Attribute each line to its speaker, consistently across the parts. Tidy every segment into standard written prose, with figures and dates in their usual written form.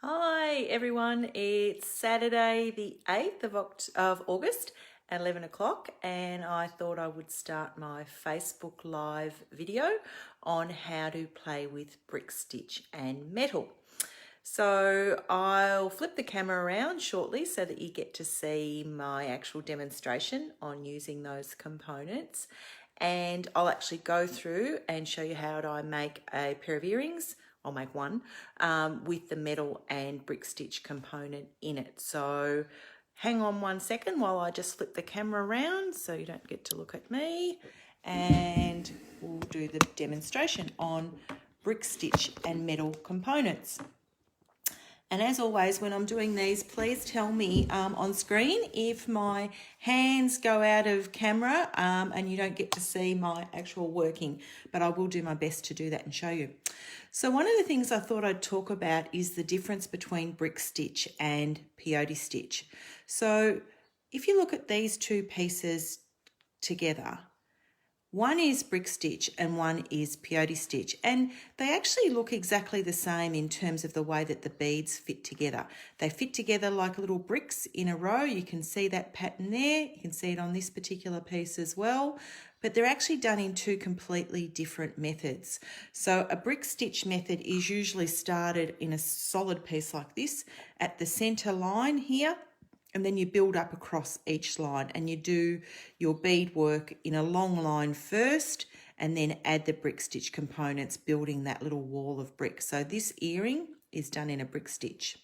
Speaker 1: Hi everyone, it's Saturday the 8th of August at 11 o'clock and I thought I would start my Facebook Live video on how to play with brick stitch and metal. So I'll flip the camera around shortly so that you get to see my actual demonstration on using those components, and I'll actually go through and show you how I make a pair of earrings. I'll make one with the metal and brick stitch component in it. So hang on 1 second while I just flip the camera around so you don't get to look at me, and we'll do the demonstration on brick stitch and metal components. And as always, when I'm doing these, please tell me on screen if my hands go out of camera and you don't get to see my actual working, but I will do my best to do that and show you. So one of the things I thought I'd talk about is the difference between brick stitch and peyote stitch. So if you look at these two pieces together, one is brick stitch and one is peyote stitch, and they actually look exactly the same in terms of the way that the beads fit together. They fit together like little bricks in a row. You can see that pattern there. You can see it on this particular piece as well, but they're actually done in two completely different methods. So a brick stitch method is usually started in a solid piece like this at the center line here, and then you build up across each line and you do your bead work in a long line first and then add the brick stitch components, building that little wall of brick. So this earring is done in a brick stitch.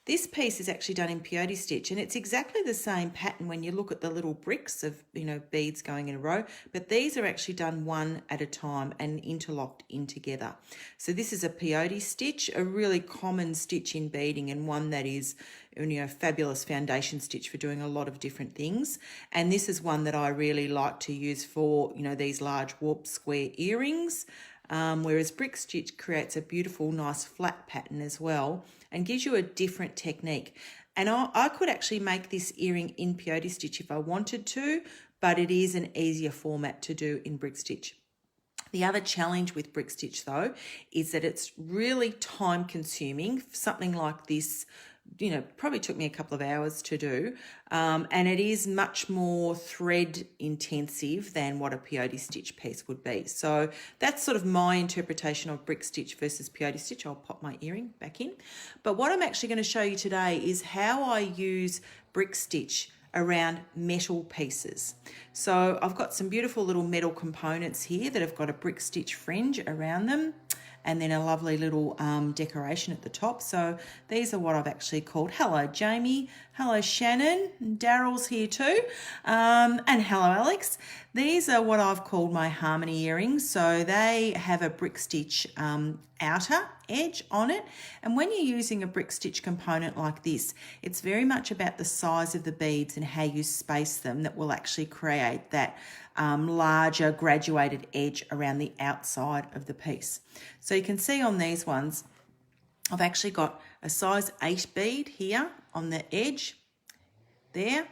Speaker 1: This piece is actually done in peyote stitch, and it's exactly the same pattern when you look at the little bricks of, beads going in a row, but these are actually done one at a time and interlocked in together. So this is a peyote stitch, a really common stitch in beading, and one that is, fabulous foundation stitch for doing a lot of different things. And this is one that I really like to use for, these large warp square earrings. Whereas brick stitch creates a beautiful, nice flat pattern as well and gives you a different technique. And I could actually make this earring in peyote stitch if I wanted to, but it is an easier format to do in brick stitch. The other challenge with brick stitch though is that it's really time consuming. Something like this, probably took me a couple of hours to do, and it is much more thread intensive than what a peyote stitch piece would be. So that's sort of my interpretation of brick stitch versus peyote stitch. I'll pop my earring back in. But what I'm actually going to show you today is how I use brick stitch around metal pieces. So I've got some beautiful little metal components here that have got a brick stitch fringe around them, and then a lovely little decoration at the top. So these are what I've actually called, hello Jamie, hello Shannon, Daryl's here too, and hello Alex. These are what I've called my harmony earrings. So they have a brick stitch outer edge on it, and when you're using a brick stitch component like this, it's very much about the size of the beads and how you space them that will actually create that larger graduated edge around the outside of the piece. So you can see on these ones, I've actually got a size 8 bead here on the edge there.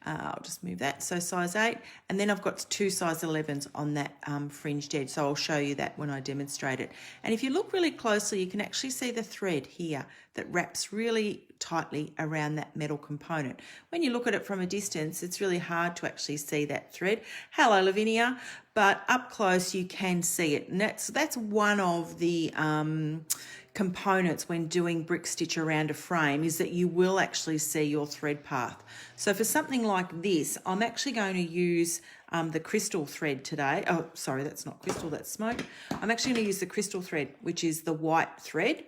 Speaker 1: I'll just move that, so size 8, and then I've got 2 size 11s on that fringed edge, so I'll show you that when I demonstrate it. And if you look really closely, you can actually see the thread here that wraps really tightly around that metal component. When you look at it from a distance, it's really hard to actually see that thread. Hello Lavinia, but up close you can see it, and that's one of the components when doing brick stitch around a frame, is that you will actually see your thread path. So for something like this, I'm actually going to use the crystal thread today. Oh, sorry, that's not crystal, that's smoke. I'm actually going to use the crystal thread, which is the white thread,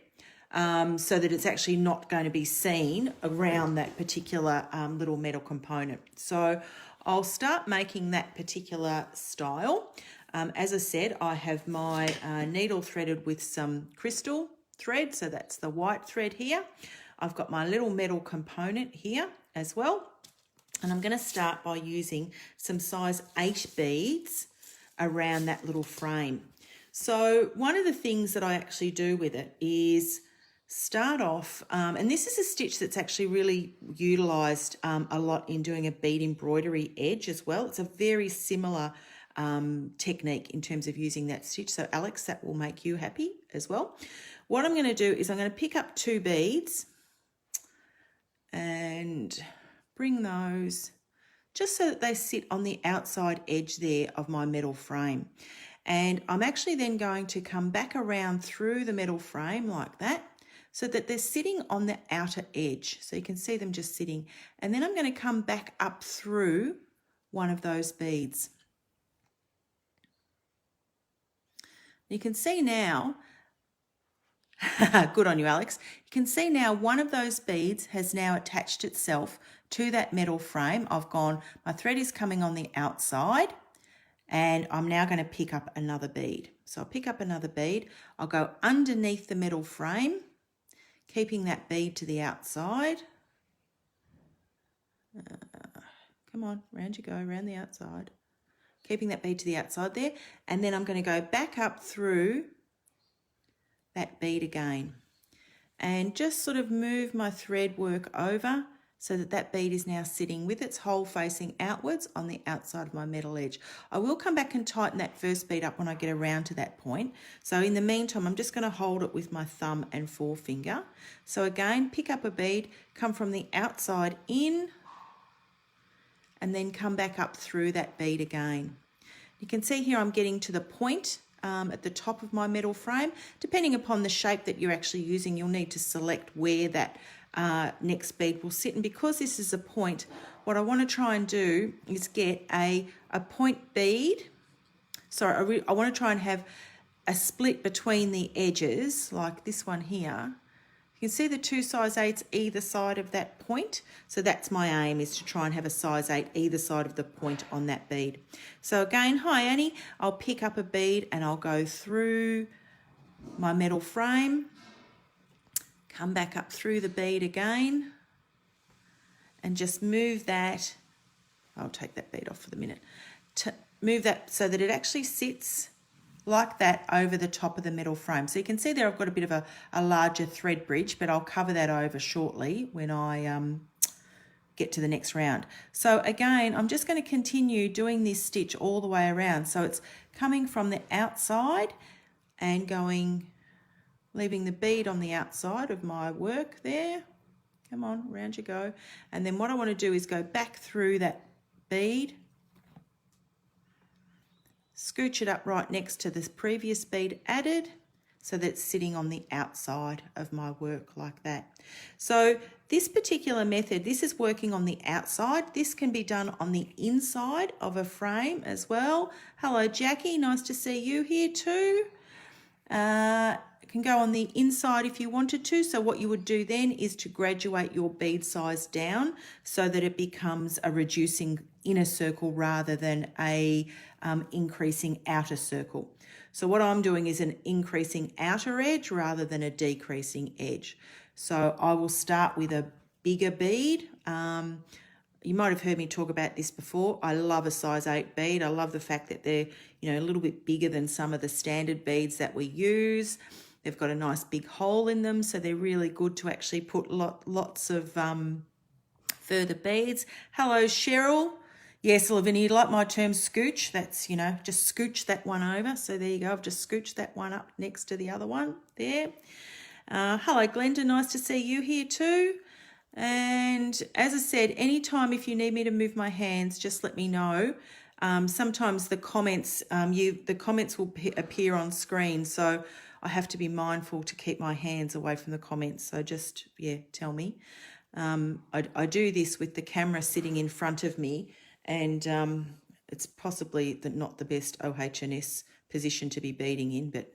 Speaker 1: so that it's actually not going to be seen around that particular little metal component. So I'll start making that particular style. As I said, I have my needle threaded with some crystal thread, so that's the white thread here. I've got my little metal component here as well, and I'm going to start by using some size 8 beads around that little frame. So one of the things that I actually do with it is start off, and this is a stitch that's actually really utilised a lot in doing a bead embroidery edge as well. It's a very similar technique in terms of using that stitch. So Alex, that will make you happy as well. what I'm going to do is I'm going to pick up 2 beads and bring those just so that they sit on the outside edge there of my metal frame. And I'm actually then going to come back around through the metal frame like that, so that they're sitting on the outer edge. So you can see them just sitting. And then I'm going to come back up through one of those beads. You can see now, good on you, Alex. You can see now one of those beads has now attached itself to that metal frame. I've gone, my thread is coming on the outside, and I'm now going to pick up another bead. So I'll pick up another bead. I'll go underneath the metal frame, keeping that bead to the outside. Come on, round you go, around the outside. Keeping that bead to the outside there. And then I'm going to go back up through that bead again. And just sort of move my thread work over so that that bead is now sitting with its hole facing outwards on the outside of my metal edge. I will come back and tighten that first bead up when I get around to that point. So in the meantime, I'm just going to hold it with my thumb and forefinger. So again, pick up a bead, come from the outside in, and then come back up through that bead again. You can see here I'm getting to the point at the top of my metal frame. Depending upon the shape that you're actually using, you'll need to select where that next bead will sit. And because this is a point, what I want to try and do is get a point bead. Sorry, I want to try and have a split between the edges, like this one here. You can see the 2 size 8s either side of that point. So that's my aim, is to try and have a size 8 either side of the point on that bead. So again, hi Annie, I'll pick up a bead and I'll go through my metal frame, come back up through the bead again, and just move that. I'll take that bead off for the minute. To move that so that it actually sits like that over the top of the metal frame. So you can see there I've got a bit of a larger thread bridge, but I'll cover that over shortly when I get to the next round. So again, I'm just going to continue doing this stitch all the way around. So it's coming from the outside and going, leaving the bead on the outside of my work there. Come on, round you go. And then what I want to do is go back through that bead, scooch it up right next to this previous bead added, so that it's sitting on the outside of my work like that. So this particular method, this is working on the outside. This can be done on the inside of a frame as well. Hello Jackie, nice to see you here too. It can go on the inside if you wanted to. So what you would do then is to graduate your bead size down so that it becomes a reducing inner circle rather than a increasing outer circle. So what I'm doing is an increasing outer edge rather than a decreasing edge. So I will start with a bigger bead. You might have heard me talk about this before. I love a size 8 bead. I love the fact that they're, a little bit bigger than some of the standard beads that we use. They've got a nice big hole in them, so they're really good to actually put lots of further beads. Hello, Cheryl. Yes, Lavinia, you like my term scooch? That's, just scooch that one over. So there you go. I've just scooched that one up next to the other one there. Hello, Glenda. Nice to see you here too. And as I said, anytime if you need me to move my hands, just let me know. Sometimes the comments will appear on screen, so I have to be mindful to keep my hands away from the comments. So just, tell me. I do this with the camera sitting in front of me, and it's possibly not the best OHS position to be beading in, but,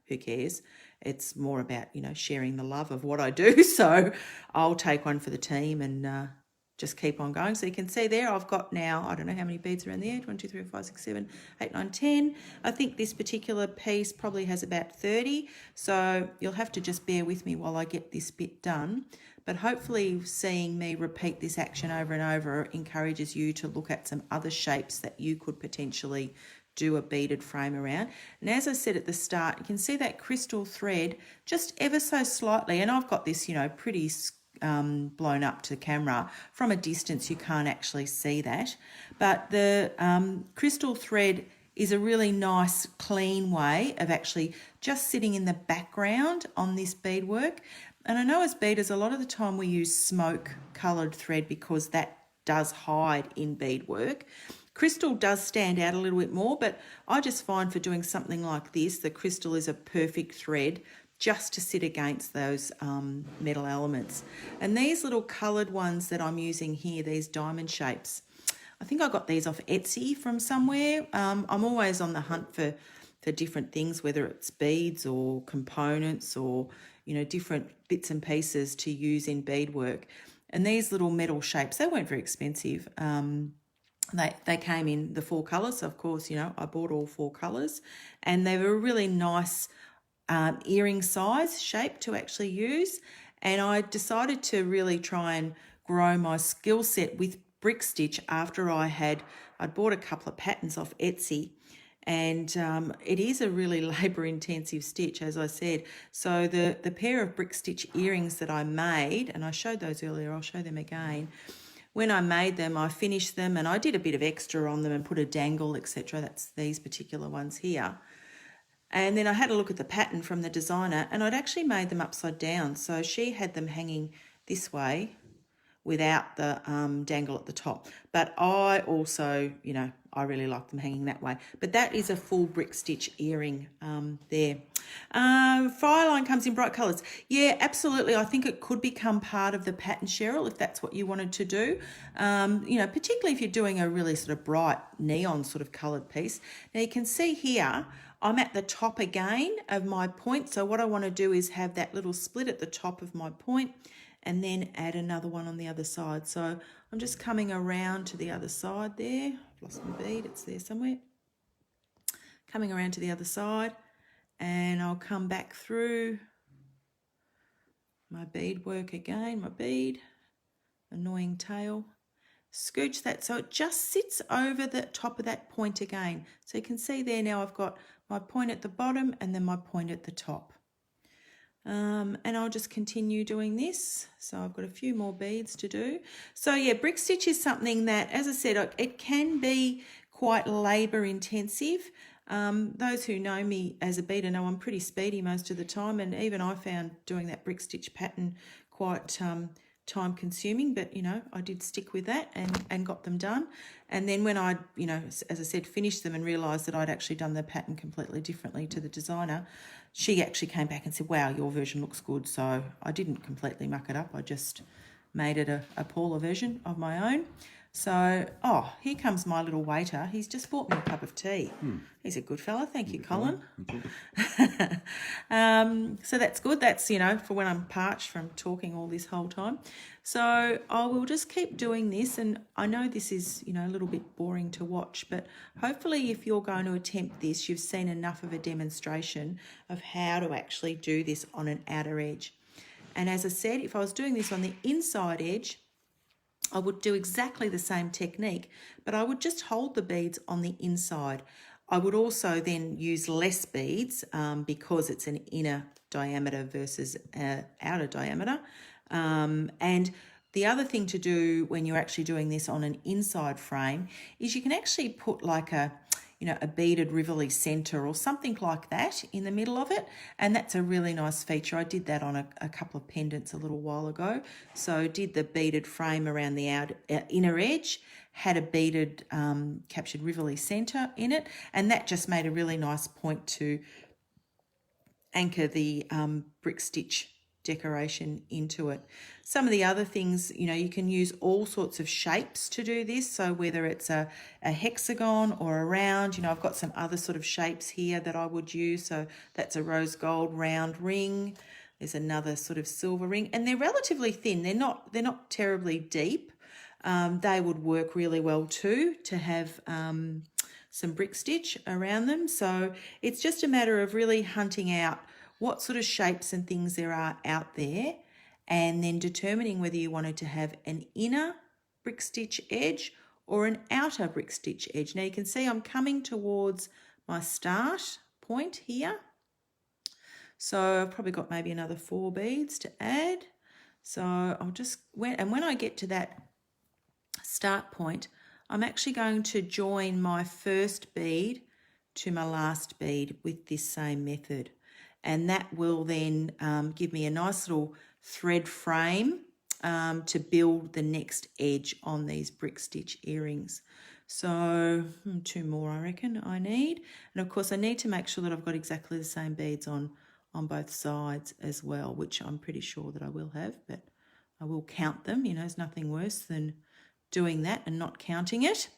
Speaker 1: who cares? It's more about, sharing the love of what I do. So I'll take one for the team and just keep on going. So you can see there I've got now, I don't know how many beads are around the edge, 1, 2, 3, 4, 5, 6, 7, 8, 9, 10. I think this particular piece probably has about 30. So you'll have to just bear with me while I get this bit done. But hopefully seeing me repeat this action over and over encourages you to look at some other shapes that you could potentially do a beaded frame around. And as I said at the start, you can see that crystal thread just ever so slightly, and I've got this, pretty blown up to camera. From a distance you can't actually see that, but the crystal thread is a really nice, clean way of actually just sitting in the background on this beadwork. And I know as beaders, a lot of the time we use smoke coloured thread because that does hide in beadwork. Crystal does stand out a little bit more, but I just find for doing something like this, the crystal is a perfect thread just to sit against those metal elements. And these little coloured ones that I'm using here, these diamond shapes, I think I got these off Etsy from somewhere. I'm always on the hunt for different things, whether it's beads or components or, you know, different bits and pieces to use in beadwork. And these little metal shapes, they weren't very expensive. They came in the 4 colours. So of course, you know, I bought all 4 colours, and they were a really nice earring size shape to actually use. And I decided to really try and grow my skill set with brick stitch after I'd bought a couple of patterns off Etsy. And it is a really labour intensive stitch, as I said. So the pair of brick stitch earrings that I made, and I showed those earlier, I'll show them again. When I made them, I finished them and I did a bit of extra on them and put a dangle, etc. That's these particular ones here. And then I had a look at the pattern from the designer, and I'd actually made them upside down. So she had them hanging this way without the dangle at the top. But I also, you know, I really like them hanging that way. But that is a full brick stitch earring there. Fireline comes in bright colours. Yeah, absolutely. I think it could become part of the pattern, Cheryl, if that's what you wanted to do. You know, particularly if you're doing a really sort of bright neon sort of coloured piece. Now you can see here, I'm at the top again of my point. So what I want to do is have that little split at the top of my point, and then add another one on the other side. So I'm just coming around to the other side there. I've lost my bead, it's there somewhere. Coming around to the other side, and I'll come back through my bead work again, my bead, annoying tail. Scooch that so it just sits over the top of that point again. So you can see there now I've got my point at the bottom and then my point at the top. And I'll just continue doing this. So I've got a few more beads to do. So yeah, brick stitch is something that, as I said, it can be quite labour intensive. Those who know me as a beader know I'm pretty speedy most of the time, and even I found doing that brick stitch pattern quite time consuming, but you know, I did stick with that and got them done. And then when I, you know, as I said, finished them and realised that I'd actually done the pattern completely differently to the designer, she actually came back and said, wow, your version looks good. So I didn't completely muck it up. I just made it a Paula version of my own. So, oh, here comes my little waiter. He's just bought me a cup of tea. He's a good fella. Thank you, Colin. So that's good. That's, you know, for when I'm parched from talking all this whole time. So I will just keep doing this. And I know this is, you know, a little bit boring to watch, but hopefully if you're going to attempt this, you've seen enough of a demonstration of how to actually do this on an outer edge. And as I said, if I was doing this on the inside edge, I would do exactly the same technique, but I would just hold the beads on the inside. I would also then use less beads because it's an inner diameter versus outer diameter. And the other thing to do when you're actually doing this on an inside frame is you can actually put like a beaded Rivoli center or something like that in the middle of it. And that's a really nice feature. I did that on a couple of pendants a little while ago. So did the beaded frame around the inner edge, had a beaded captured Rivoli center in it. And that just made a really nice point to anchor the brick stitch decoration into it. Some of the other things, you know, you can use all sorts of shapes to do this. So whether it's a hexagon or a round, you know, I've got some other sort of shapes here that I would use. So that's a rose gold round ring. There's another sort of silver ring, and they're relatively thin. They're not terribly deep. They would work really well too to have some brick stitch around them. So it's just a matter of really hunting out what sort of shapes and things there are out there, and then determining whether you wanted to have an inner brick stitch edge or an outer brick stitch edge. Now you can see I'm coming towards my start point here. So I've probably got maybe another 4 beads to add. So I'll just, when I get to that start point, I'm actually going to join my first bead to my last bead with this same method. And that will then give me a nice little thread frame to build the next edge on these brick stitch earrings. So 2 more I reckon I need. And of course I need to make sure that I've got exactly the same beads on both sides as well, which I'm pretty sure that I will have, but I will count them. You know, there's nothing worse than doing that and not counting it.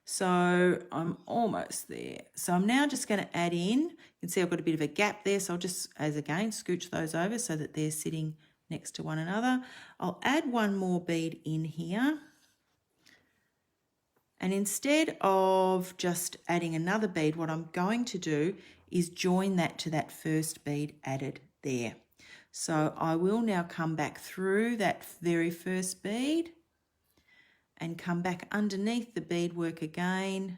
Speaker 1: So I'm almost there. So I'm now just going to add in, you can see I've got a bit of a gap there, so I'll just, as again, scooch those over so that they're sitting next to one another. I'll add one more bead in here. And instead of just adding another bead, what I'm going to do is join that to that first bead added there. So I will now come back through that very first bead and come back underneath the beadwork again.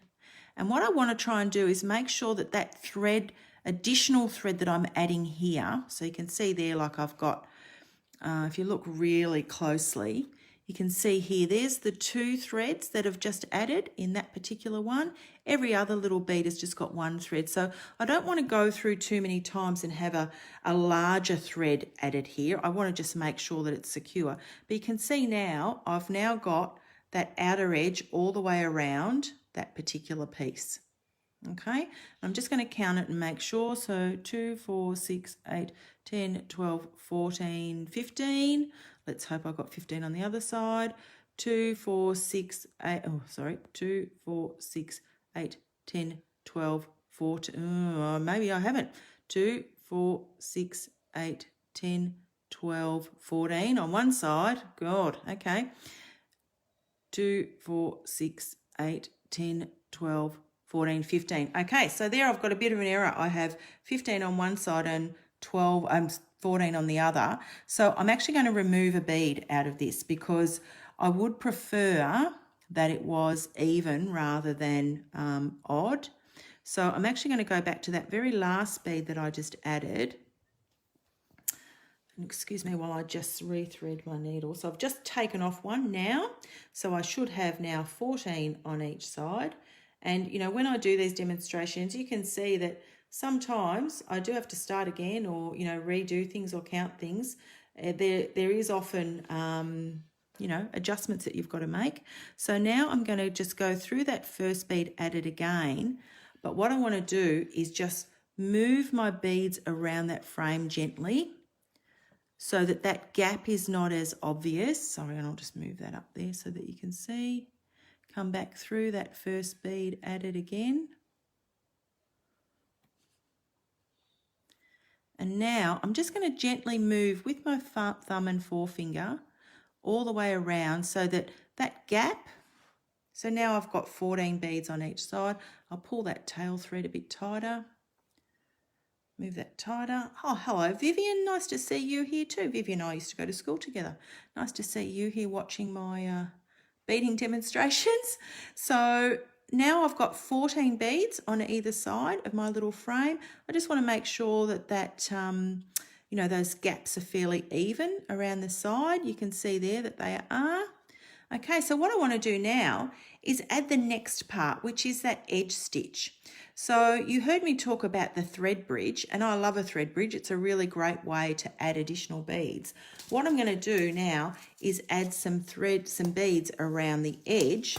Speaker 1: And what I want to try and do is make sure that that thread, additional thread that I'm adding here, so you can see there like I've got, if you look really closely, you can see here, there's the 2 threads that have just added in that particular one. Every other little bead has just got 1 thread. So I don't want to go through too many times and have a larger thread added here. I want to just make sure that it's secure. But you can see now, I've now got that outer edge all the way around that particular piece. Okay, I'm just going to count it and make sure. So 2, 4, 6, 8, 10, 12, 14, 15. Let's hope I've got 15 on the other side. 2, 4, 6, 8, oh, sorry, 2, 4, 6, 8, 10, 12, 14. Oh, maybe I haven't. 2, 4, 6, 8, 10, 12, 14 on one side. God, okay. 2, 4, 6, 8, 10, 12, 14, 15. Okay, so there I've got a bit of an error. I have 15 on one side and 14 on the other. So I'm actually going to remove a bead out of this because I would prefer that it was even rather than odd. So I'm actually going to go back to that very last bead that I just added. And excuse me while I just rethread my needle. So I've just taken off one now. So I should have now 14 on each side. And, you know, when I do these demonstrations, you can see that sometimes I do have to start again or, you know, redo things or count things. There is often, you know, adjustments that you've got to make. So now I'm going to just go through that first bead added again. But what I want to do is just move my beads around that frame gently so that that gap is not as obvious. Sorry, and I'll just move that up there so that you can see. Come back through that first bead added again. And now I'm just going to gently move with my thumb and forefinger all the way around so that that gap, so now I've got 14 beads on each side. I'll pull that tail thread a bit tighter. Move that tighter. Oh, hello, Vivian. Nice to see you here too. Vivian and I used to go to school together. Nice to see you here watching my beading demonstrations. So now I've got 14 beads on either side of my little frame. I just want to make sure that you know, those gaps are fairly even around the side. You can see there that they are. Okay, so what I want to do now is add the next part, which is that edge stitch. So you heard me talk about the thread bridge, and I love a thread bridge. It's a really great way to add additional beads. What I'm going to do now is add some beads around the edge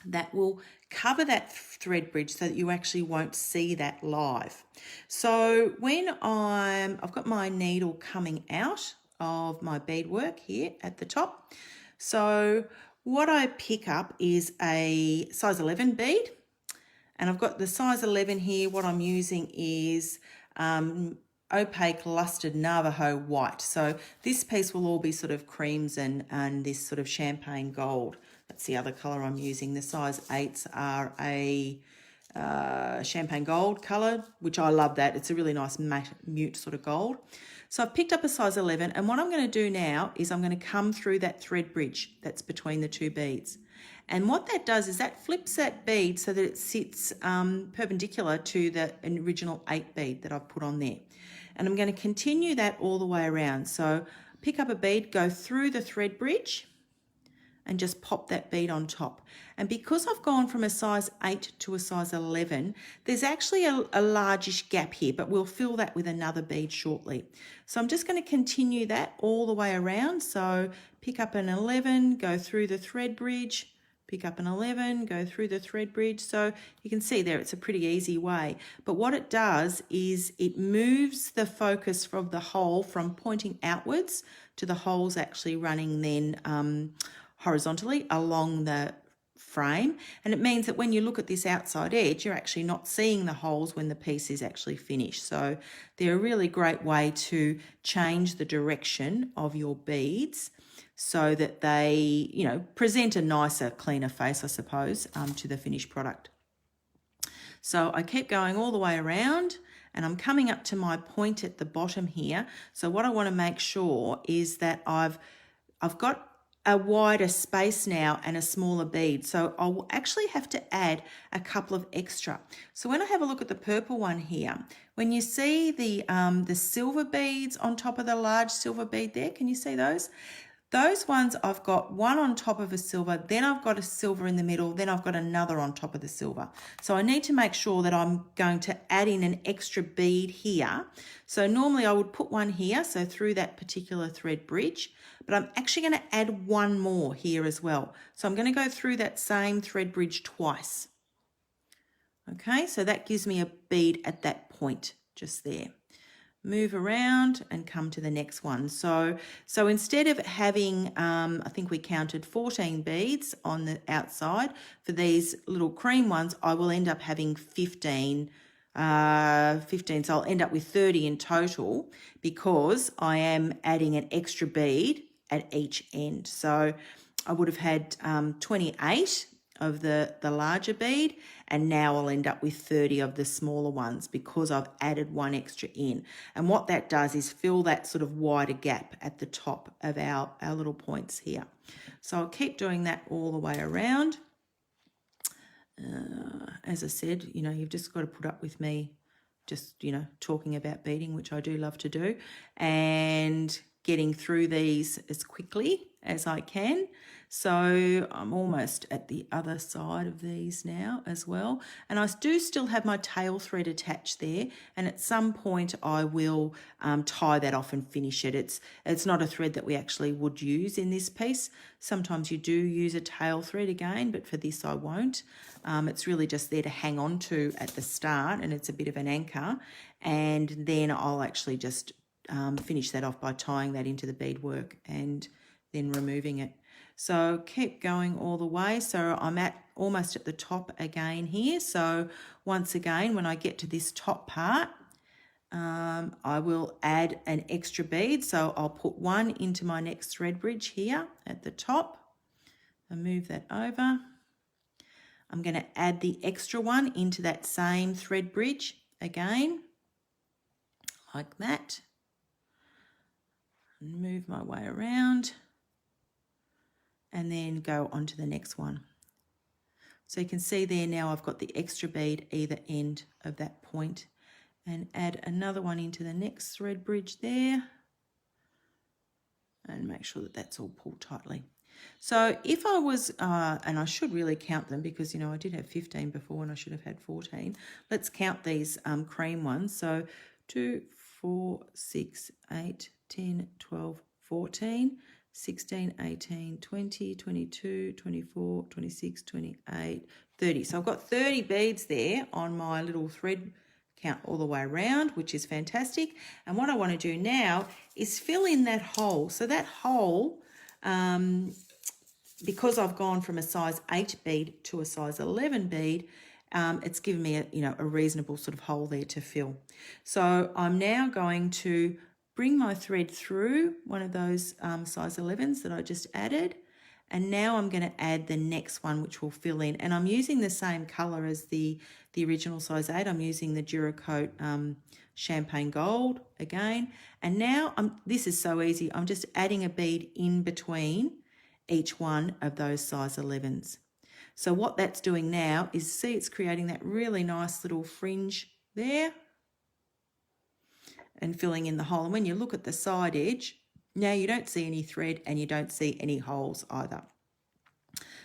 Speaker 1: that will cover that thread bridge so that you actually won't see that live. So when I've got my needle coming out of my beadwork here at the top. So what I pick up is a size 11 bead, and I've got the size 11 here. What I'm using is opaque lustered Navajo white. So this piece will all be sort of creams and this sort of champagne gold. That's the other colour I'm using. The size 8s are a champagne gold colour, which I love that. It's a really nice matte, mute sort of gold. So I've picked up a size 11, and what I'm going to do now is I'm going to come through that thread bridge that's between the two beads. And what that does is that flips that bead so that it sits perpendicular to the original 8 bead that I've put on there. And I'm going to continue that all the way around. So pick up a bead, go through the thread bridge, and just pop that bead on top. And because I've gone from a size 8 to a size 11, there's actually a largish gap here, but we'll fill that with another bead shortly. So I'm just going to continue that all the way around. So pick up an 11, go through the thread bridge, pick up an 11, go through the thread bridge. So you can see there it's a pretty easy way. But what it does is it moves the focus from the hole from pointing outwards to the holes actually running then horizontally along the frame. And it means that when you look at this outside edge, you're actually not seeing the holes when the piece is actually finished. So they're a really great way to change the direction of your beads so that they, you know, present a nicer, cleaner face, I suppose, to the finished product. So I keep going all the way around and I'm coming up to my point at the bottom here. So what I want to make sure is that I've got a wider space now and a smaller bead. So I'll actually have to add a couple of extra. So when I have a look at the purple one here, when you see the silver beads on top of the large silver bead there, can you see those? Those ones I've got one on top of a silver, then I've got a silver in the middle, then I've got another on top of the silver. So I need to make sure that I'm going to add in an extra bead here. So normally I would put one here, so through that particular thread bridge, but I'm actually going to add one more here as well. So I'm going to go through that same thread bridge twice. Okay, so that gives me a bead at that point just there. Move around and come to the next one. So instead of having, I think we counted 14 beads on the outside, for these little cream ones, I will end up having 15. So I'll end up with 30 in total because I am adding an extra bead at each end. So I would have had 28 of the larger bead, and now I'll end up with 30 of the smaller ones because I've added one extra in. And what that does is fill that sort of wider gap at the top of our little points here. So I'll keep doing that all the way around. As I said, you know, you've just got to put up with me just, you know, talking about beading, which I do love to do, and getting through these as quickly as I can. So I'm almost at the other side of these now as well. And I do still have my tail thread attached there. And at some point I will tie that off and finish it. It's not a thread that we actually would use in this piece. Sometimes you do use a tail thread again, but for this I won't. It's really just there to hang on to at the start, and it's a bit of an anchor. And then I'll actually just finish that off by tying that into the beadwork and then removing it. So keep going all the way. So I'm almost at the top again here. So once again, when I get to this top part, I will add an extra bead. So I'll put one into my next thread bridge here at the top and move that over. I'm going to add the extra one into that same thread bridge again, like that. And move my way around. And then go on to the next one. So you can see there now I've got the extra bead either end of that point, and add another one into the next thread bridge there and make sure that that's all pulled tightly. So if I was, and I should really count them because, you know, I did have 15 before and I should have had 14. Let's count these cream ones. So 2, 4, 6, 8, 10, 12, 14. 16, 18, 20, 22, 24, 26, 28, 30. So I've got 30 beads there on my little thread count all the way around, which is fantastic. And what I want to do now is fill in that hole. So that hole, because I've gone from a size 8 bead to a size 11 bead, it's given me a reasonable sort of hole there to fill. So I'm now going to bring my thread through one of those size 11s that I just added, and now I'm going to add the next one, which will fill in. And I'm using the same colour as the original size 8. I'm using the Duracoat Champagne Gold again. And now this is so easy. I'm just adding a bead in between each one of those size 11s. So what that's doing now is, see, it's creating that really nice little fringe there and filling in the hole. And when you look at the side edge, now you don't see any thread and you don't see any holes either.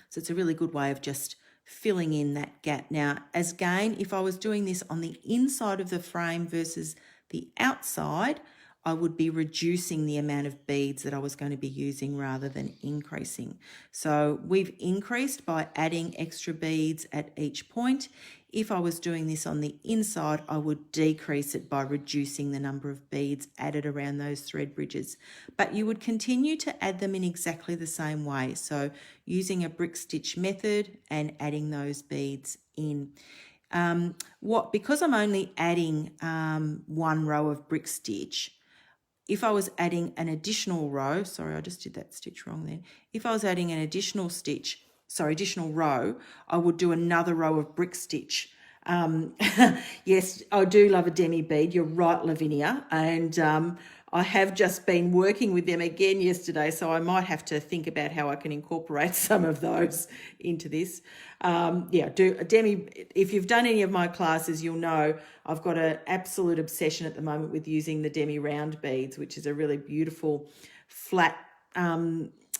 Speaker 1: So it's a really good way of just filling in that gap. Now, as again, if I was doing this on the inside of the frame versus the outside, I would be reducing the amount of beads that I was going to be using rather than increasing. So we've increased by adding extra beads at each point. If I was doing this on the inside, I would decrease it by reducing the number of beads added around those thread bridges. But you would continue to add them in exactly the same way. So using a brick stitch method and adding those beads in. Because I'm only adding one row of brick stitch, if I was adding an additional row, sorry, I just did that stitch wrong then. If I was adding an additional row, I would do another row of brick stitch. Yes, I do love a Demi bead. You're right, Lavinia. And I have just been working with them again yesterday, so I might have to think about how I can incorporate some of those into this. Demi, if you've done any of my classes, you'll know I've got an absolute obsession at the moment with using the Demi round beads, which is a really beautiful, flat,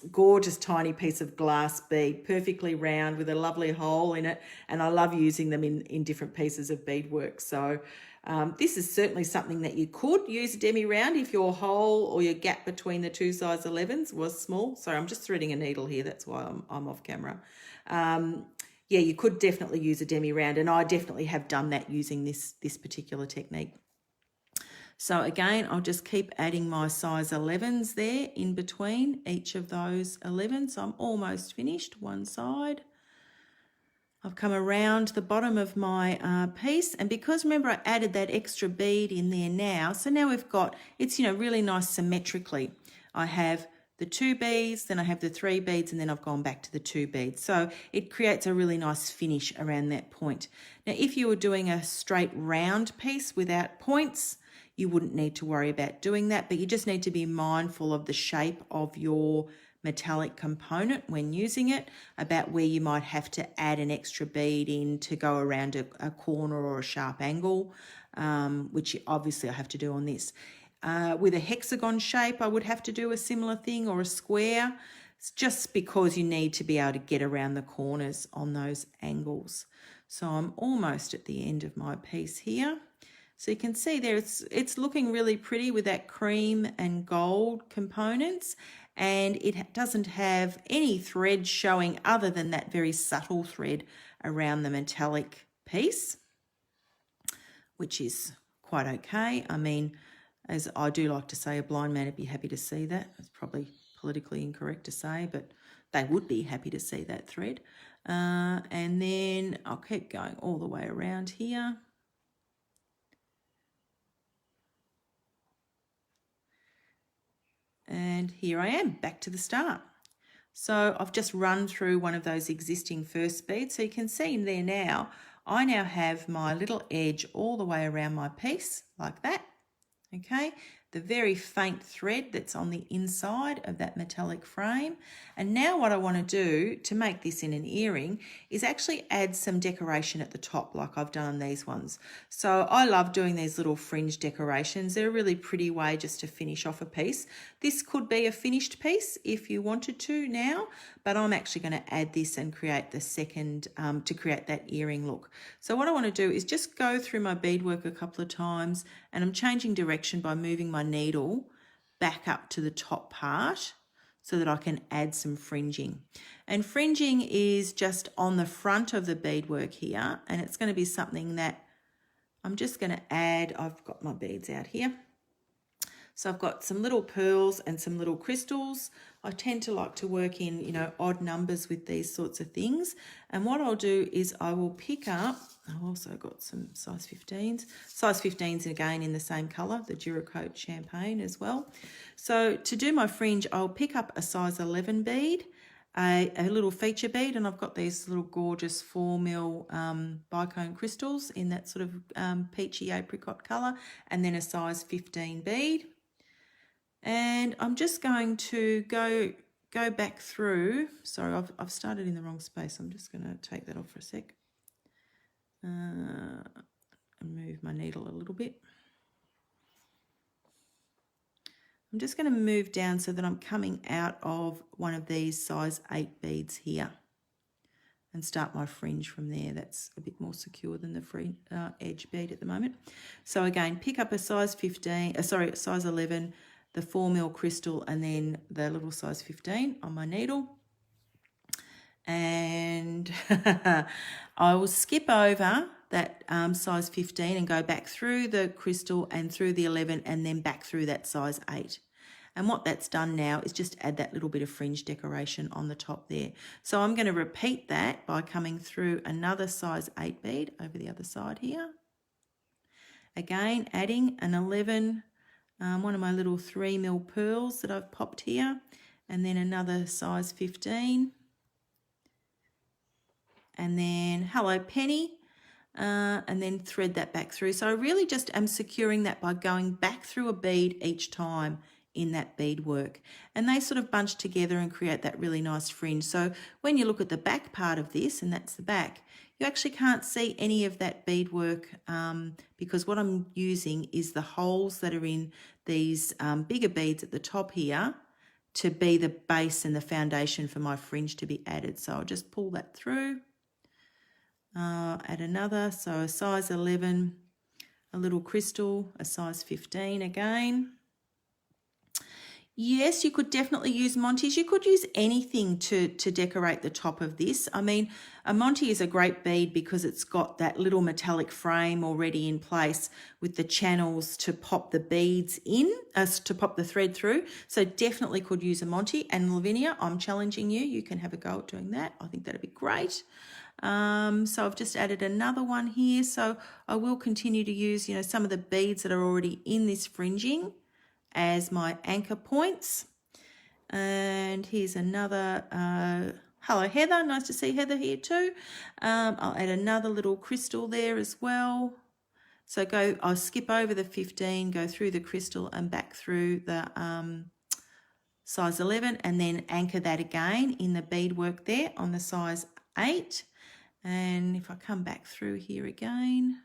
Speaker 1: gorgeous tiny piece of glass bead, perfectly round with a lovely hole in it, and I love using them in different pieces of beadwork. So this is certainly something that you could use a Demi round if your hole or your gap between the two size 11s was small. Sorry, I'm just threading a needle here, that's why I'm off camera. Yeah, you could definitely use a Demi round, and I definitely have done that using this particular technique. So again, I'll just keep adding my size 11s there in between each of those 11s. So I'm almost finished one side. I've come around the bottom of my piece, and because remember I added that extra bead in there now, so now we've got, it's really nice symmetrically. I have the 2 beads, then I have the 3 beads, and then I've gone back to the 2 beads. So it creates a really nice finish around that point. Now, if you were doing a straight round piece without points, you wouldn't need to worry about doing that, but you just need to be mindful of the shape of your metallic component when using it, about where you might have to add an extra bead in to go around a corner or a sharp angle, which obviously I have to do on this. With a hexagon shape, I would have to do a similar thing, or a square. It's just because you need to be able to get around the corners on those angles. So I'm almost at the end of my piece here. So you can see there it's looking really pretty with that cream and gold components, and it doesn't have any thread showing other than that very subtle thread around the metallic piece, which is quite okay. I mean, as I do like to say, a blind man would be happy to see that. It's probably politically incorrect to say, but they would be happy to see that thread. And then I'll keep going all the way around here. And here I am, back to the start. So I've just run through one of those existing first beads. So you can see in there now, I now have my little edge all the way around my piece like that. Okay, the very faint thread that's on the inside of that metallic frame. And now what I want to do to make this in an earring is actually add some decoration at the top like I've done these ones. So I love doing these little fringe decorations. They're a really pretty way just to finish off a piece. This could be a finished piece if you wanted to now, but I'm actually going to add this and create the second to create that earring look. So what I want to do is just go through my beadwork a couple of times, and I'm changing direction by moving my needle back up to the top part so that I can add some fringing. And fringing is just on the front of the beadwork here, and it's going to be something that I'm just going to add. I've got my beads out here. So I've got some little pearls and some little crystals. I tend to like to work in, odd numbers with these sorts of things. And what I'll do is I will pick up, I've also got some size 15s. Size 15s again in the same colour, the Duracoat Champagne as well. So to do my fringe, I'll pick up a size 11 bead, a little feature bead, and I've got these little gorgeous 4mm bicone crystals in that sort of peachy apricot colour, and then a size 15 bead. And I'm just going to go back through. Sorry, I've started in the wrong space. I'm just going to take that off for a sec. And move my needle a little bit. I'm just going to move down so that I'm coming out of one of these size 8 beads here. and start my fringe from there. That's a bit more secure than the free edge bead at the moment. So again, pick up a size 15, size 11, the 4mm crystal, and then the little size 15 on my needle. And I will skip over that size 15 and go back through the crystal and through the 11 and then back through that size 8. And what that's done now is just add that little bit of fringe decoration on the top there. So I'm going to repeat that by coming through another size 8 bead over the other side here. Again, adding an 11, one of my little 3mm pearls that I've popped here, and then another size 15. And then hello penny, and then thread that back through. So I really just am securing that by going back through a bead each time in that beadwork, and they sort of bunch together and create that really nice fringe. So when you look at the back part of this, and that's the back, you actually can't see any of that beadwork because what I'm using is the holes that are in these bigger beads at the top here to be the base and the foundation for my fringe to be added. So I'll just pull that through. Add another, so a size 11, a little crystal, a size 15 again. Yes, you could definitely use Monty's. You could use anything to decorate the top of this. I mean, a Monty is a great bead because it's got that little metallic frame already in place with the channels to pop the beads in, to pop the thread through. So definitely could use a Monty. And Lavinia, I'm challenging you. You can have a go at doing that. I think that'd be great. So I've just added another one here. So I will continue to use, you know, some of the beads that are already in this fringing as my anchor points. And here's another, hello Heather, nice to see Heather here too. I'll add another little crystal there as well. So I'll skip over the 15, go through the crystal and back through the size 11, and then anchor that again in the beadwork there on the size 8. And if I come back through here again,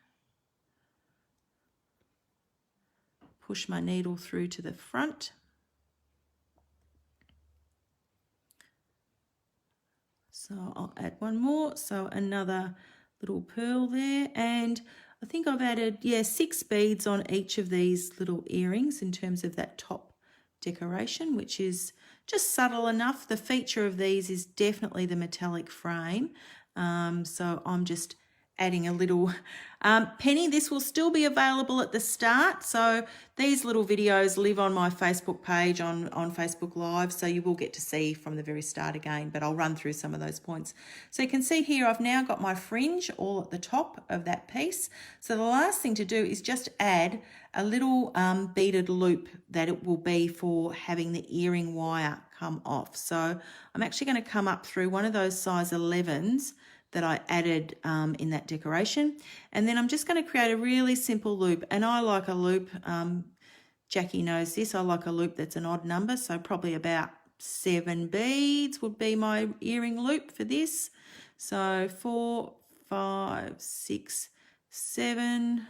Speaker 1: push my needle through to the front. So I'll add one more. So another little pearl there. And I think I've added, 6 beads on each of these little earrings in terms of that top decoration, which is just subtle enough. The feature of these is definitely the metallic frame. So I'm just adding a little penny. This will still be available at the start. So these little videos live on my Facebook page on Facebook Live. So you will get to see from the very start again, but I'll run through some of those points. So you can see here, I've now got my fringe all at the top of that piece. So the last thing to do is just add a little beaded loop that it will be for having the earring wire come off. So I'm actually going to come up through one of those size 11s that I added in that decoration. And then I'm just going to create a really simple loop. And I like a loop, Jackie knows this, I like a loop that's an odd number. So probably about 7 beads would be my earring loop for this. So 4, 5, 6, 7,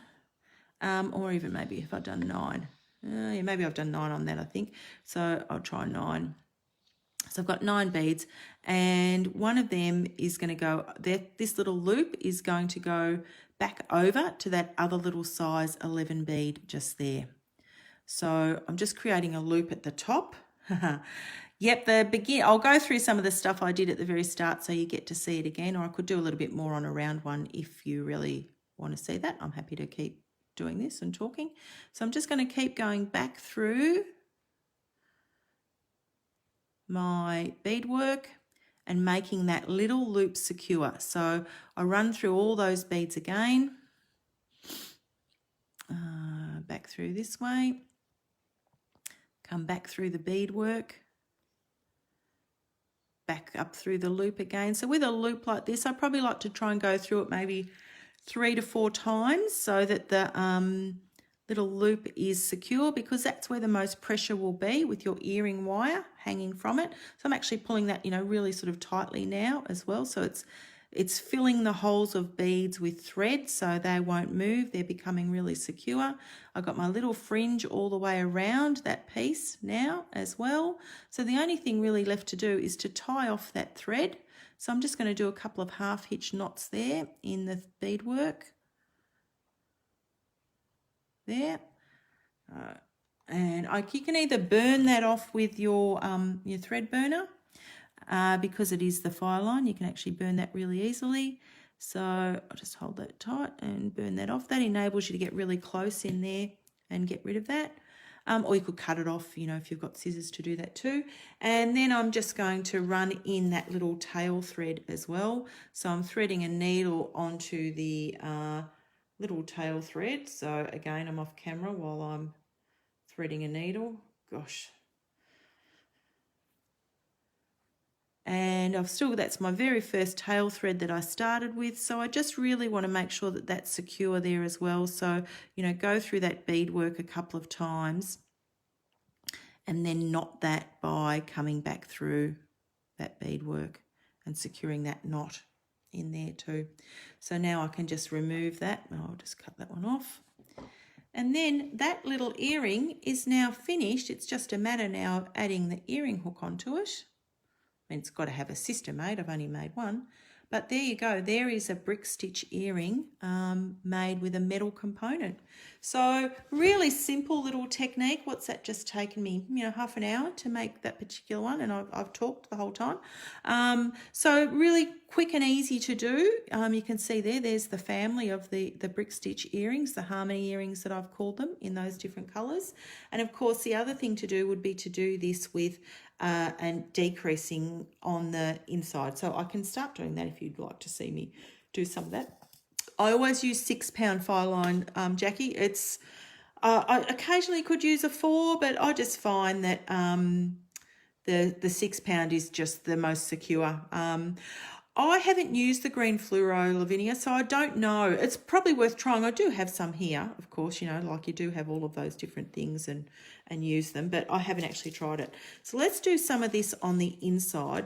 Speaker 1: or even maybe if I've done 9. Yeah, maybe I've done 9 on that, I think. So I'll try 9. So I've got 9 beads, and one of them is going to go, this little loop is going to go back over to that other little size 11 bead just there. So I'm just creating a loop at the top. Yep, I'll go through some of the stuff I did at the very start so you get to see it again, or I could do a little bit more on a round one if you really want to see that. I'm happy to keep doing this and talking. So I'm just going to keep going back through my beadwork and making that little loop secure. So I run through all those beads again, back through this way, come back through the beadwork, back up through the loop again. So with a loop like this, I probably like to try and go through it maybe 3 to 4 times so that the little loop is secure, because that's where the most pressure will be with your earring wire hanging from it. So I'm actually pulling that, really sort of tightly now as well. So it's filling the holes of beads with thread so they won't move. They're becoming really secure. I've got my little fringe all the way around that piece now as well. So the only thing really left to do is to tie off that thread. So I'm just going to do a couple of half hitch knots there in the beadwork. There. And you can either burn that off with your thread burner because it is the fire line. You can actually burn that really easily. So I'll just hold that tight and burn that off. That enables you to get really close in there and get rid of that. Or you could cut it off, you know, if you've got scissors to do that too. And then I'm just going to run in that little tail thread as well. So I'm threading a needle onto the little tail thread. So again, I'm off camera while I'm threading a needle. Gosh. And that's my very first tail thread that I started with. So I just really want to make sure that that's secure there as well. So, you know, go through that beadwork a couple of times and then knot that by coming back through that beadwork and securing that knot in there too. So now I can just remove that. I'll just cut that one off. And then that little earring is now finished. It's just a matter now of adding the earring hook onto it. I mean, it's got to have a sister made. I've only made one. But there you go. There is a brick stitch earring made with a metal component. So really simple little technique. What's that just taken me, you know, half an hour to make that particular one, and I've talked the whole time. So really quick and easy to do. You can see there's the family of the brick stitch earrings, the harmony earrings that I've called them, in those different colours. And of course the other thing to do would be to do this with and decreasing on the inside. So I can start doing that if you'd like to see me do some of that. I always use 6 pound file line, Jackie. It's I occasionally could use a 4, but I just find that the 6 pound is just the most secure. I haven't used the green fluoro, Lavinia, so I don't know. It's probably worth trying. I do have some here, of course, you know, like you do have all of those different things and use them, but I haven't actually tried it. So let's do some of this on the inside.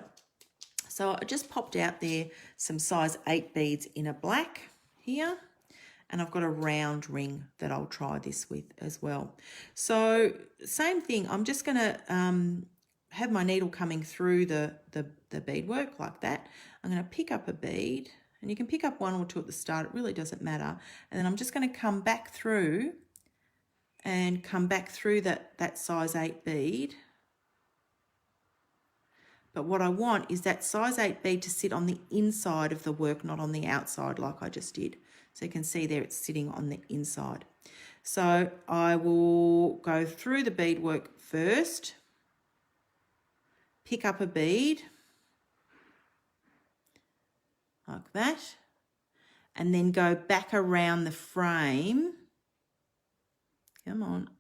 Speaker 1: So I just popped out there some size 8 beads in a black here, and I've got a round ring that I'll try this with as well. So same thing, I'm just going to have my needle coming through the beadwork like that. I'm going to pick up a bead, and you can pick up 1 or 2 at the start, it really doesn't matter. And then I'm just going to come back through and come back through that size 8 bead. But what I want is that size 8 bead to sit on the inside of the work, not on the outside like I just did. So you can see there it's sitting on the inside. So I will go through the beadwork first, pick up a bead like that, and then go back around the frame. Come on.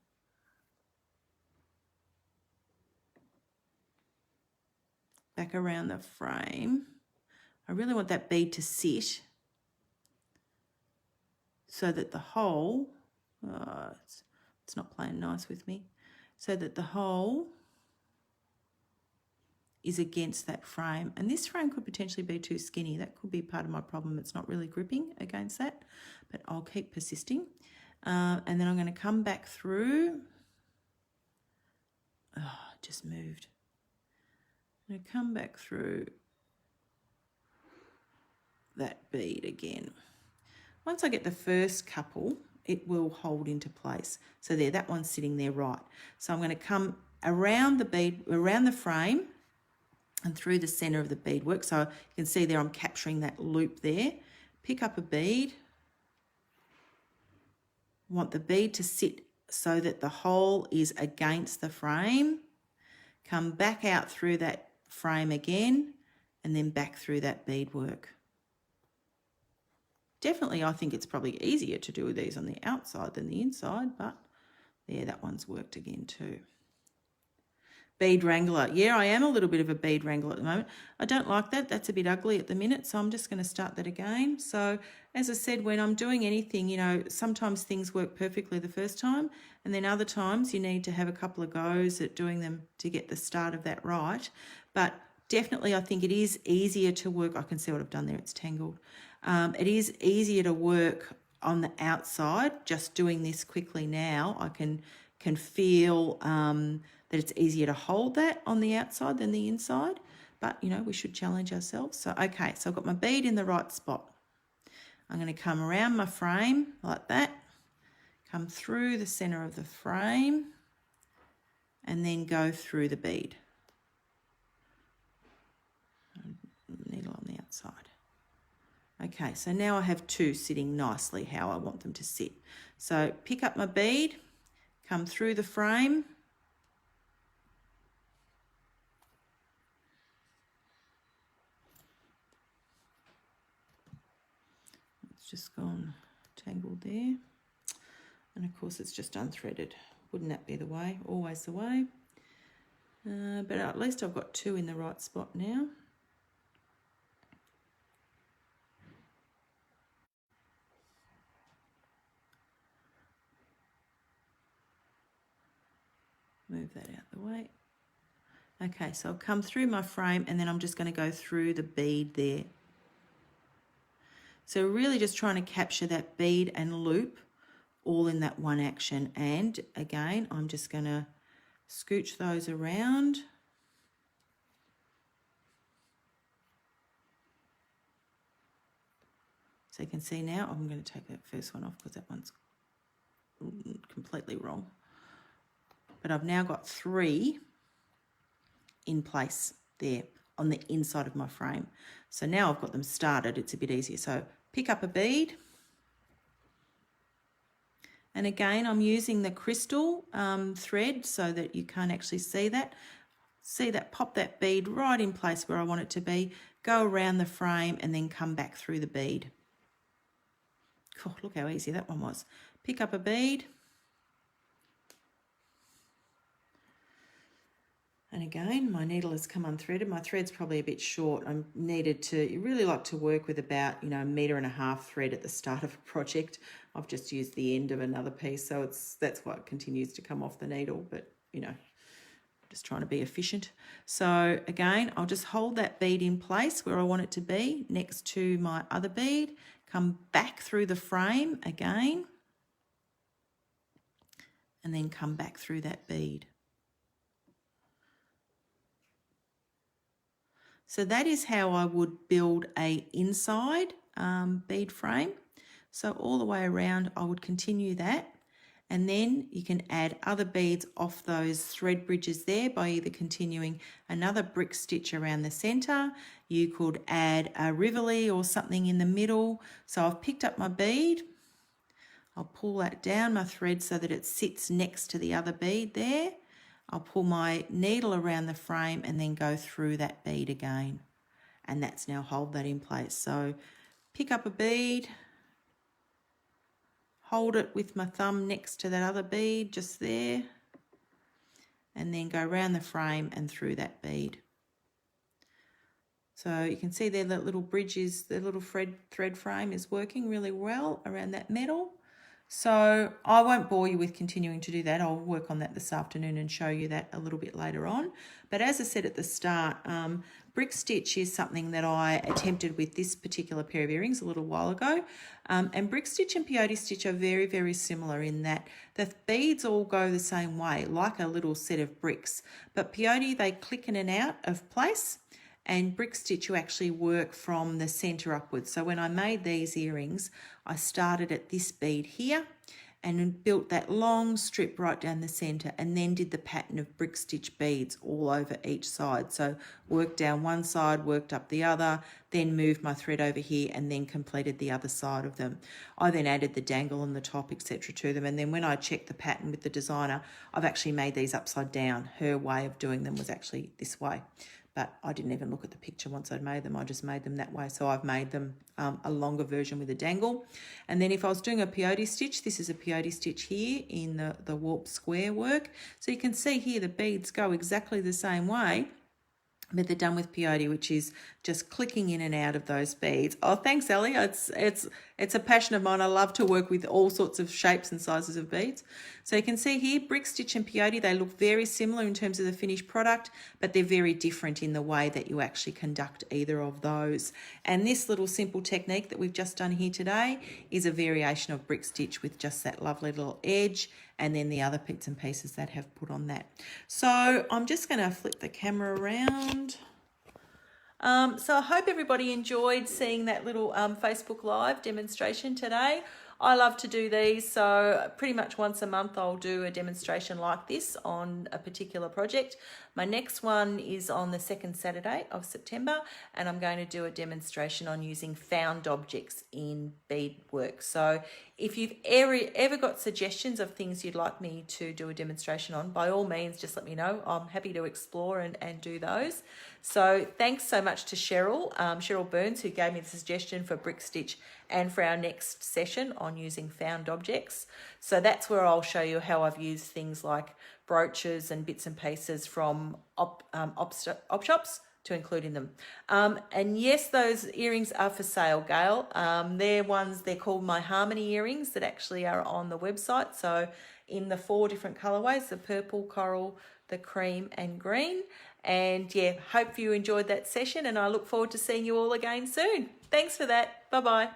Speaker 1: Back around the frame. I really want that bead to sit so that the hole, it's not playing nice with me, so that the hole is against that frame. And this frame could potentially be too skinny. That could be part of my problem. It's not really gripping against that, but I'll keep persisting. And then I'm going to come back through. Oh, it just moved. I'm going to come back through that bead again. Once I get the first couple, it will hold into place. So there, that one's sitting there right. So I'm going to come around the bead, around the frame, and through the center of the beadwork. So you can see there I'm capturing that loop there. Pick up a bead. Want the bead to sit so that the hole is against the frame. Come back out through that frame again, and then back through that beadwork. Definitely, I think it's probably easier to do these on the outside than the inside, but there, that one's worked again too. Bead wrangler. Yeah, I am a little bit of a bead wrangler at the moment. I don't like that. That's a bit ugly at the minute, so I'm just going to start that again. So as I said, when I'm doing anything, you know, sometimes things work perfectly the first time, and then other times you need to have a couple of goes at doing them to get the start of that right. But definitely I think it is easier to work. I can see what I've done there. It's tangled. It is easier to work on the outside. Just doing this quickly now, I can feel that it's easier to hold that on the outside than the inside. but you know, we should challenge ourselves. So, okay, so I've got my bead in the right spot. I'm going to come around my frame like that, come through the center of the frame, and then go through the bead. Needle on the outside. Okay, so now I have two sitting nicely how I want them to sit. So pick up my bead, come through the frame, it's just gone tangled there, and of course it's just unthreaded. Wouldn't that be the way? Always the way. But at least I've got two in the right spot now. Move that out the way. Okay, so I'll come through my frame and then I'm just going to go through the bead there. So really just trying to capture that bead and loop all in that one action. And again, I'm just going to scooch those around. So you can see now, I'm going to take that first one off because that one's completely wrong. But I've now got three in place there on the inside of my frame. So now I've got them started, it's a bit easier. So pick up a bead. And again, I'm using the crystal thread so that you can't actually see that. See that, pop that bead right in place where I want it to be, go around the frame and then come back through the bead. Oh, look how easy that one was. Pick up a bead. And again, my needle has come unthreaded. My thread's probably a bit short. You really like to work with about, 1.5 meters thread at the start of a project. I've just used the end of another piece, so that's why it continues to come off the needle, but, just trying to be efficient. So again, I'll just hold that bead in place where I want it to be next to my other bead, come back through the frame again, and then come back through that bead. So that is how I would build a inside bead frame. So all the way around, I would continue that. And then you can add other beads off those thread bridges there by either continuing another brick stitch around the center. You could add a rivoli or something in the middle. So I've picked up my bead. I'll pull that down my thread so that it sits next to the other bead there. I'll pull my needle around the frame and then go through that bead again. And that's now hold that in place. So pick up a bead, hold it with my thumb next to that other bead just there, and then go around the frame and through that bead. So you can see there that little bridge is, the little thread frame is working really well around that metal. So I won't bore you with continuing to do that. I'll work on that this afternoon and show you that a little bit later on. But as I said at the start, brick stitch is something that I attempted with this particular pair of earrings a little while ago. And brick stitch and peyote stitch are very, very similar in that the beads all go the same way, like a little set of bricks. But peyote, they click in and out of place. And brick stitch, you actually work from the center upwards. So when I made these earrings, I started at this bead here and built that long strip right down the center and then did the pattern of brick stitch beads all over each side. So worked down one side, worked up the other, then moved my thread over here and then completed the other side of them. I then added the dangle on the top, etc. to them. And then when I checked the pattern with the designer, I've actually made these upside down. Her way of doing them was actually this way. But I didn't even look at the picture once I'd made them. I just made them that way. So I've made them a longer version with a dangle. And then if I was doing a peyote stitch, this is a peyote stitch here in the warp square work. So you can see here the beads go exactly the same way, but they're done with peyote, which is just clicking in and out of those beads. Oh, thanks, Ellie. It's a passion of mine. I love to work with all sorts of shapes and sizes of beads. So you can see here, brick stitch and peyote, they look very similar in terms of the finished product, but they're very different in the way that you actually conduct either of those. And this little simple technique that we've just done here today is a variation of brick stitch with just that lovely little edge and then the other bits and pieces that have put on that. So I'm just going to flip the camera around So I hope everybody enjoyed seeing that little Facebook Live demonstration today. I love to do these, so pretty much once a month I'll do a demonstration like this on a particular project. My next one is on the second Saturday of September, and I'm going to do a demonstration on using found objects in beadwork. So if you've ever got suggestions of things you'd like me to do a demonstration on, by all means just let me know. I'm happy to explore and do those. So thanks so much to Cheryl Burns, who gave me the suggestion for brick stitch and for our next session on using found objects. So that's where I'll show you how I've used things like brooches and bits and pieces from op shops to include in them. And yes, those earrings are for sale, Gail. They're called my Harmony earrings that actually are on the website. So in the 4 different colorways, the purple, coral, the cream and green. And yeah, hope you enjoyed that session, and I look forward to seeing you all again soon. Thanks for that. Bye-bye.